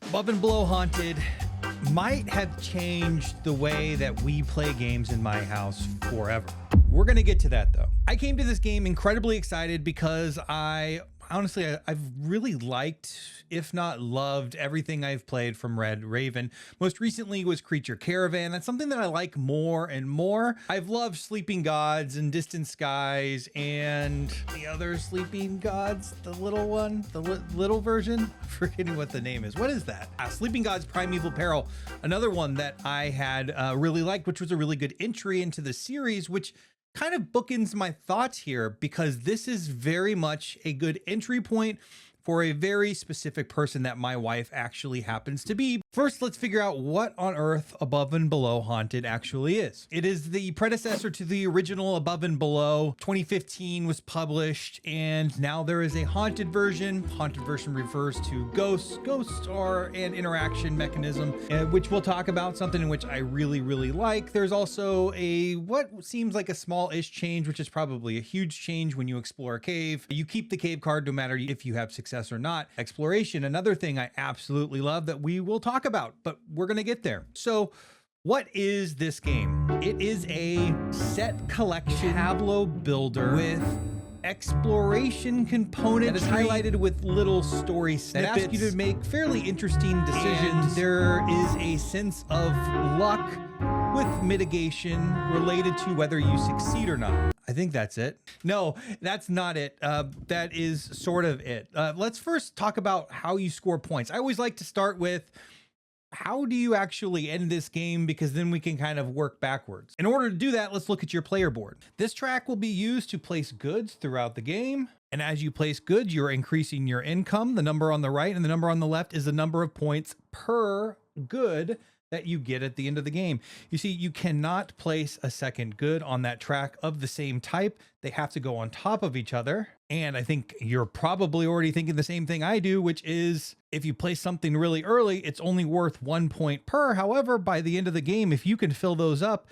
Above and Below Haunted might have changed the way that we play games in my house forever. We're going to get to that though. I came to this game incredibly excited because I've really liked, if not loved, everything I've played from Red Raven. Most recently was Creature Caravan. That's something that I like more and more. I've loved Sleeping Gods and Distant Skies and the other Sleeping Gods, the little one, the little version. I'm forgetting what the name is. What is that? Sleeping Gods Primeval Peril. Another one that I had really liked, which was a really good entry into the series, which kind of bookends my thoughts here because this is very much a good entry point for a very specific person that my wife actually happens to be. First, let's figure out what on earth Above and Below Haunted actually is. It is the predecessor to the original Above and Below. 2015 was published, and now there is a haunted version. Haunted version refers to ghosts. Ghosts are an interaction mechanism, which we'll talk about, something in which I really, really like. There's also a what seems like a small-ish change, which is probably a huge change when you explore a cave. You keep the cave card no matter if you have success or not. Exploration, another thing I absolutely love that we will talk about, but we're going to get there. So what is this game? It is a set collection Tableau builder with exploration component that is highlighted with little story snippets that ask you to make fairly interesting decisions. There is a sense of luck with mitigation related to whether you succeed or not. I think that's it. No, that's not it. That is sort of it. Let's first talk about how you score points. I always like to start with how do you actually end this game, because then we can kind of work backwards. In order to do that, let's look at your player board. This track will be used to place goods throughout the game. And as you place goods, you're increasing your income. The number on the right and the number on the left is the number of points per good that you get at the end of the game. You see, you cannot place a second good on that track of the same type. They have to go on top of each other. And I think you're probably already thinking the same thing I do, which is if you place something really early, it's only worth 1 point per. However, by the end of the game, if you can fill those up,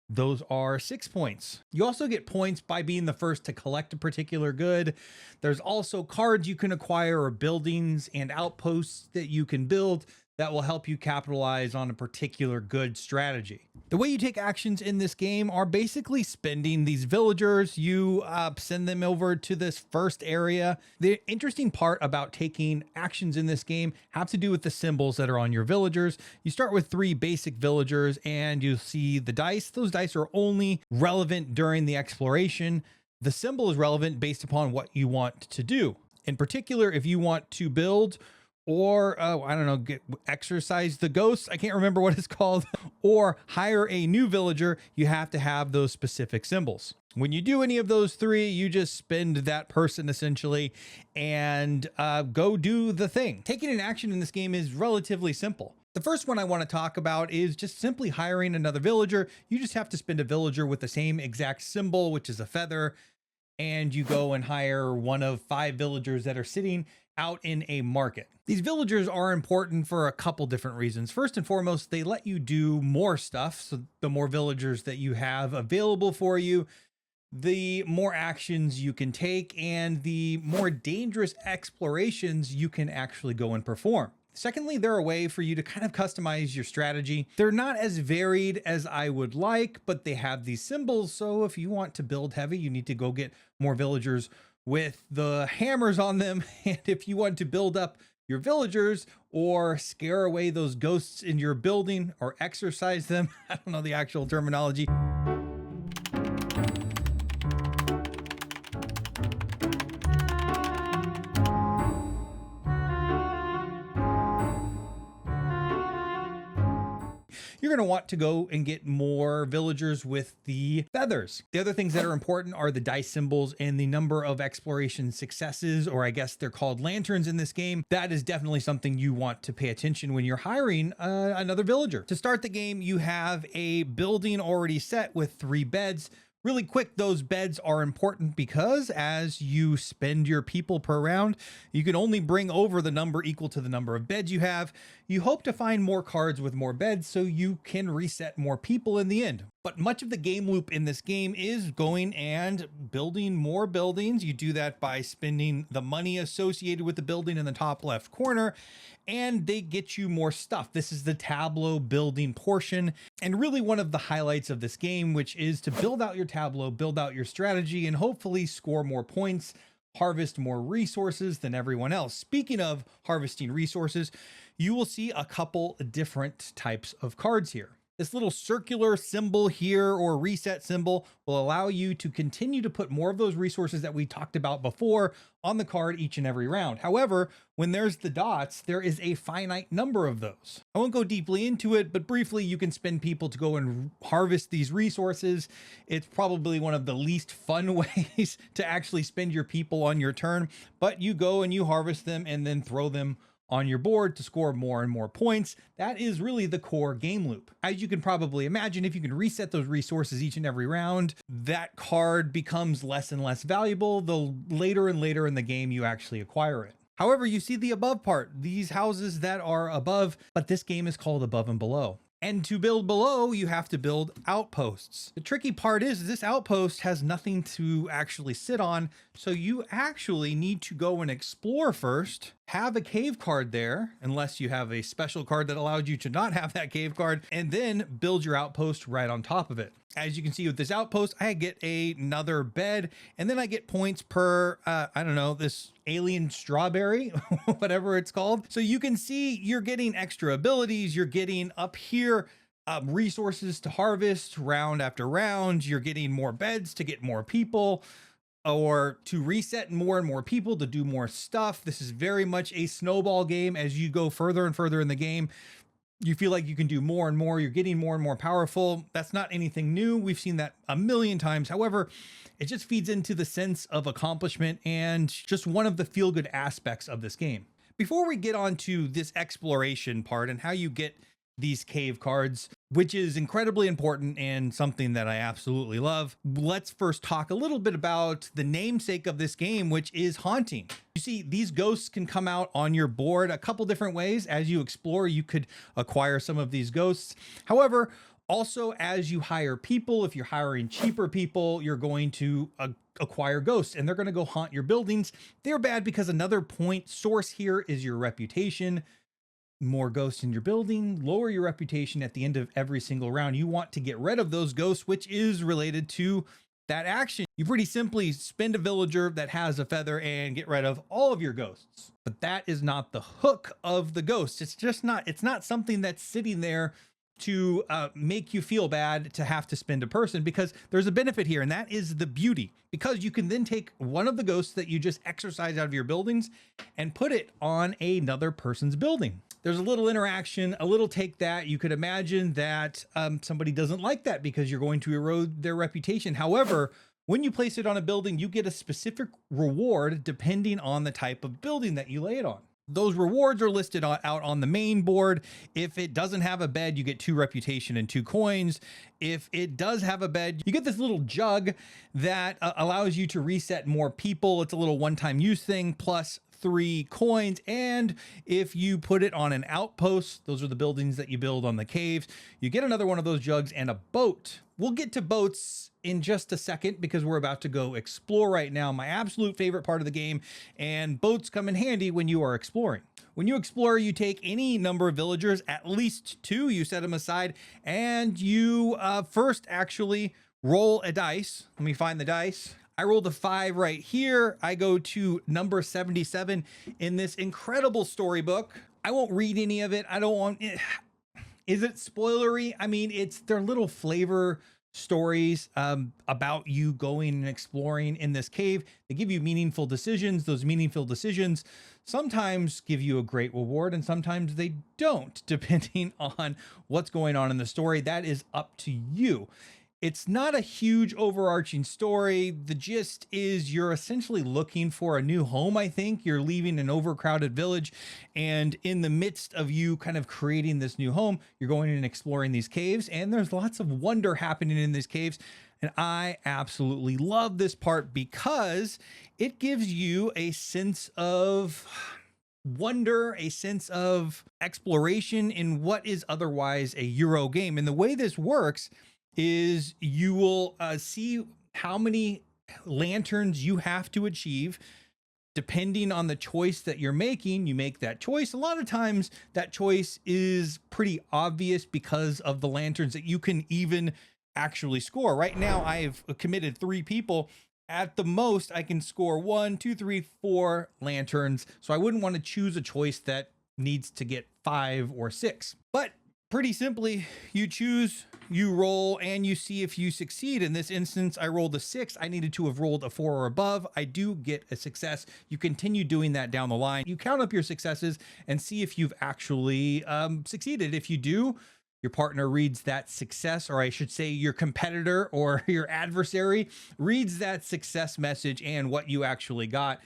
those are 6 points. You also get points by being the first to collect a particular good. There's also cards you can acquire or buildings and outposts that you can build that will help you capitalize on a particular good strategy. The way you take actions in this game are basically spending these villagers. You send them over to this first area. The interesting part about taking actions in this game have to do with the symbols that are on your villagers. You start with 3 basic villagers and you see the dice. Those dice are only relevant during the exploration. The symbol is relevant based upon what you want to do. In particular, if you want to build or I don't know, exercise the ghosts, I can't remember what it's called, or hire a new villager, you have to have those specific symbols. When you do any of those 3, you just spend that person essentially and go do the thing. Taking an action in this game is relatively simple. The first one I want to talk about is just simply hiring another villager. You just have to spend a villager with the same exact symbol, which is a feather, and you go and hire one of 5 villagers that are sitting out in a market. These villagers are important for a couple different reasons. First and foremost, they let you do more stuff. So the more villagers that you have available for you, the more actions you can take and the more dangerous explorations you can actually go and perform. Secondly, they're a way for you to kind of customize your strategy. They're not as varied as I would like, but they have these symbols. So if you want to build heavy, you need to go get more villagers with the hammers on them. And if you want to build up your villagers or scare away those ghosts in your building or exorcise them, I don't know the actual terminology. You're going to want to go and get more villagers with the feathers. The other things that are important are the dice symbols and the number of exploration successes, or I guess they're called lanterns in this game. That is definitely something you want to pay attention when you're hiring another villager. To start the game, you have a building already set with 3 beds. Really quick, those beds are important because as you spend your people per round, you can only bring over the number equal to the number of beds you have. You hope to find more cards with more beds so you can reset more people in the end. But much of the game loop in this game is going and building more buildings. You do that by spending the money associated with the building in the top left corner, and they get you more stuff. This is the Tableau building portion, and really one of the highlights of this game, which is to build out your Tableau, build out your strategy, and hopefully score more points, harvest more resources than everyone else. Speaking of harvesting resources, you will see a couple different types of cards here. This little circular symbol here, or reset symbol, will allow you to continue to put more of those resources that we talked about before on the card each and every round. However, when there's the dots, there is a finite number of those. I won't go deeply into it, but briefly, you can spend people to go and harvest these resources. It's probably one of the least fun ways to actually spend your people on your turn, but you go and you harvest them and then throw them on your board to score more and more points. That is really the core game loop. As you can probably imagine, if you can reset those resources each and every round, that card becomes less and less valuable the later and later in the game you actually acquire it. However, you see the above part, these houses that are above, but this game is called Above and Below. And to build below, you have to build outposts. The tricky part is this outpost has nothing to actually sit on, so you actually need to go and explore first, have a cave card there, unless you have a special card that allows you to not have that cave card, and then build your outpost right on top of it. As you can see with this outpost, I get another bed, and then I get points per, I don't know, this alien strawberry, whatever it's called. So you can see you're getting extra abilities, you're getting up here resources to harvest round after round, you're getting more beds to get more people, or to reset more and more people to do more stuff. This is very much a snowball game. As you go further and further in the game, you feel like you can do more and more. You're getting more and more powerful. That's not anything new. We've seen that a million times. However, it just feeds into the sense of accomplishment and just one of the feel-good aspects of this game. Before we get on to this exploration part and how you get these cave cards, which is incredibly important and something that I absolutely love, let's first talk a little bit about the namesake of this game, which is haunting. You see, these ghosts can come out on your board a couple different ways. As you explore, you could acquire some of these ghosts. However, also as you hire people, if you're hiring cheaper people, you're going to acquire ghosts, and they're going to go haunt your buildings. They're bad because another point source here is your reputation. More ghosts in your building, lower your reputation at the end of every single round. You want to get rid of those ghosts, which is related to that action. You pretty simply spend a villager that has a feather and get rid of all of your ghosts. But that is not the hook of the ghost. It's not something that's sitting there to make you feel bad to have to spend a person, because there's a benefit here, and that is the beauty, because you can then take one of the ghosts that you just exorcise out of your buildings and put it on another person's building. There's a little interaction, a little take that. You could imagine that somebody doesn't like that because you're going to erode their reputation. However, when you place it on a building, you get a specific reward depending on the type of building that you lay it on. Those rewards are listed out on the main board. If it doesn't have a bed, you get 2 reputation and 2 coins. If it does have a bed, you get this little jug that allows you to reset more people. It's a little one-time use thing, plus 3 coins. And if you put it on an outpost, those are the buildings that you build on the caves, you get another one of those jugs and a boat. We'll get to boats in just a second because we're about to go explore right now, my absolute favorite part of the game, and boats come in handy when you are exploring. When you explore, you take any number of villagers, at least 2, you set them aside, and you first actually roll a dice. Let me find the dice. I rolled a 5 right here. I go to number 77 in this incredible storybook. I won't read any of it. I don't want it. Is it spoilery? I mean, it's their little flavor stories about you going and exploring in this cave. They give you meaningful decisions. Those meaningful decisions sometimes give you a great reward, and sometimes they don't, depending on what's going on in the story. That is up to you. It's not a huge overarching story. The gist is you're essentially looking for a new home. I think you're leaving an overcrowded village, and in the midst of you kind of creating this new home, you're going and exploring these caves, and there's lots of wonder happening in these caves. And I absolutely love this part because it gives you a sense of wonder, a sense of exploration in what is otherwise a Euro game. And the way this works is you will see how many lanterns you have to achieve. Depending on the choice that you're making, you make that choice. A lot of times that choice is pretty obvious because of the lanterns that you can even actually score. Right now, I've committed 3 people. At the most, I can score 1, 2, 3, 4 lanterns. So I wouldn't want to choose a choice that needs to get 5 or 6. But pretty simply, you choose, you roll, and you see if you succeed. In this instance, I rolled a 6. I needed to have rolled a 4 or above. I do get a success. You continue doing that down the line. You count up your successes and see if you've actually succeeded. If you do, your partner reads that success, or I should say your competitor or your adversary reads that success message and what you actually got.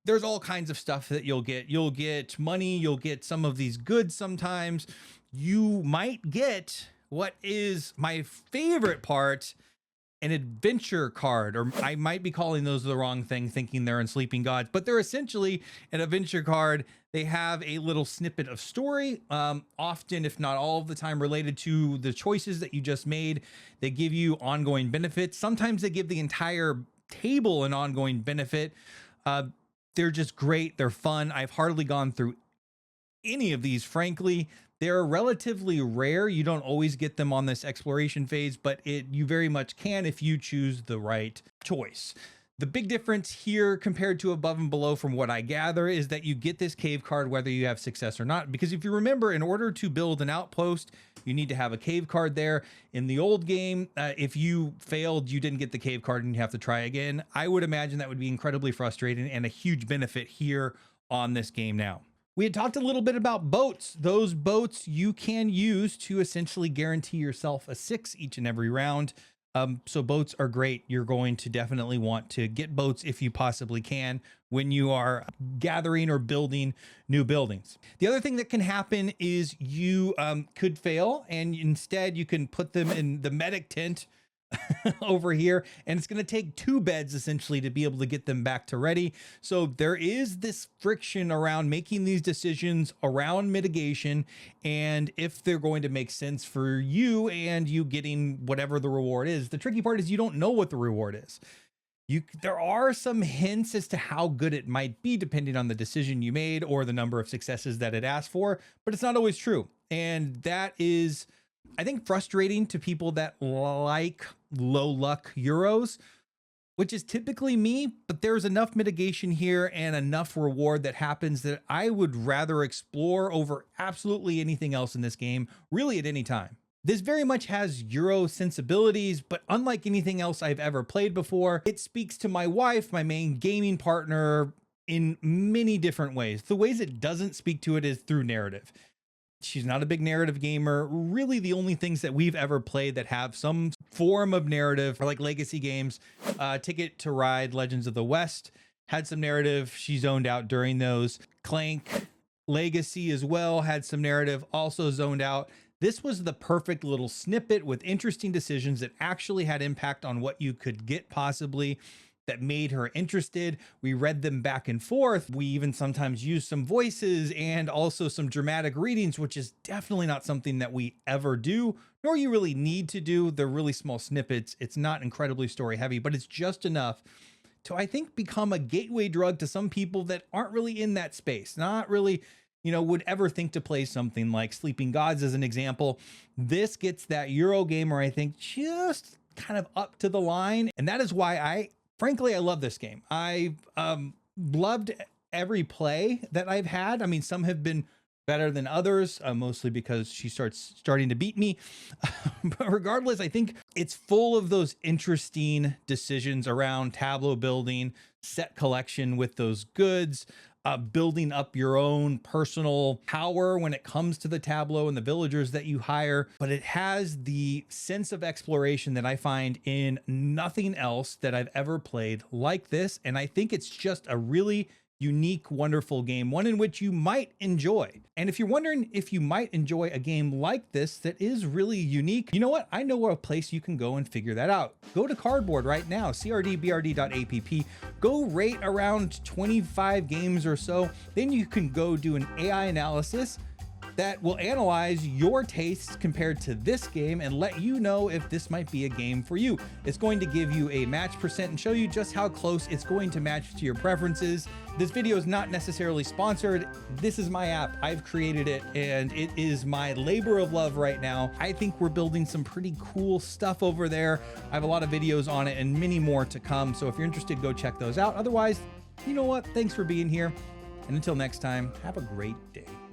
There's all kinds of stuff that you'll get. You'll get money. You'll get some of these goods sometimes. You might get what is my favorite part, an adventure card, or I might be calling those the wrong thing, thinking they're in Sleeping Gods, but they're essentially an adventure card. They have a little snippet of story, often, if not all of the time, related to the choices that you just made. They give you ongoing benefits. Sometimes they give the entire table an ongoing benefit. They're just great. They're fun. I've hardly gone through any of these, frankly. They're relatively rare. You don't always get them on this exploration phase, but you very much can if you choose the right choice. The big difference here compared to Above and Below, from what I gather, is that you get this cave card whether you have success or not. Because if you remember, in order to build an outpost, you need to have a cave card there. In the old game, if you failed, you didn't get the cave card and you have to try again. I would imagine that would be incredibly frustrating and a huge benefit here on this game now. We had talked a little bit about boats. Those boats you can use to essentially guarantee yourself a 6 each and every round. So boats are great. You're going to definitely want to get boats if you possibly can when you are gathering or building new buildings. The other thing that can happen is you could fail, and instead you can put them in the medic tent over here, and it's going to take 2 beds essentially to be able to get them back to ready. So there is this friction around making these decisions around mitigation and if they're going to make sense for you and you getting whatever the reward is. The tricky part is you don't know what the reward is. There are some hints as to how good it might be depending on the decision you made or the number of successes that it asked for, but it's not always true. And that is, I think, frustrating to people that like low luck Euros, which is typically me, but there's enough mitigation here and enough reward that happens that I would rather explore over absolutely anything else in this game, really at any time. This very much has Euro sensibilities, but unlike anything else I've ever played before, it speaks to my wife, my main gaming partner, in many different ways. The ways it doesn't speak to it is through narrative. She's not a big narrative gamer. Really, the only things that we've ever played that have some form of narrative are like legacy games. Ticket to Ride, Legends of the West had some narrative. She zoned out during those. Clank Legacy as well had some narrative, also zoned out. This was the perfect little snippet with interesting decisions that actually had impact on what you could get possibly, that made her interested. We read them back and forth. We even sometimes used some voices and also some dramatic readings, which is definitely not something that we ever do, nor you really need to do. They're really small snippets. It's not incredibly story heavy, but it's just enough to, I think, become a gateway drug to some people that aren't really in that space, not really, would ever think to play something like Sleeping Gods as an example. This gets that Euro gamer, I think, just kind of up to the line. And that is why frankly, I love this game. I've loved every play that I've had. I mean, some have been better than others, mostly because she starting to beat me. But regardless, I think it's full of those interesting decisions around Tableau building, set collection with those goods, building up your own personal power when it comes to the Tableau and the villagers that you hire. But it has the sense of exploration that I find in nothing else that I've ever played like this. And I think it's just a really unique, wonderful game, one in which you might enjoy. And if you're wondering if you might enjoy a game like this that is really unique, you know what? I know a place you can go and figure that out. Go to Cardboard right now, crdbrd.app. Go rate around 25 games or so. Then you can go do an AI analysis that will analyze your tastes compared to this game and let you know if this might be a game for you. It's going to give you a match percent and show you just how close it's going to match to your preferences. This video is not necessarily sponsored. This is my app. I've created it and it is my labor of love right now. I think we're building some pretty cool stuff over there. I have a lot of videos on it and many more to come. So if you're interested, go check those out. Otherwise, you know what? Thanks for being here. And until next time, have a great day.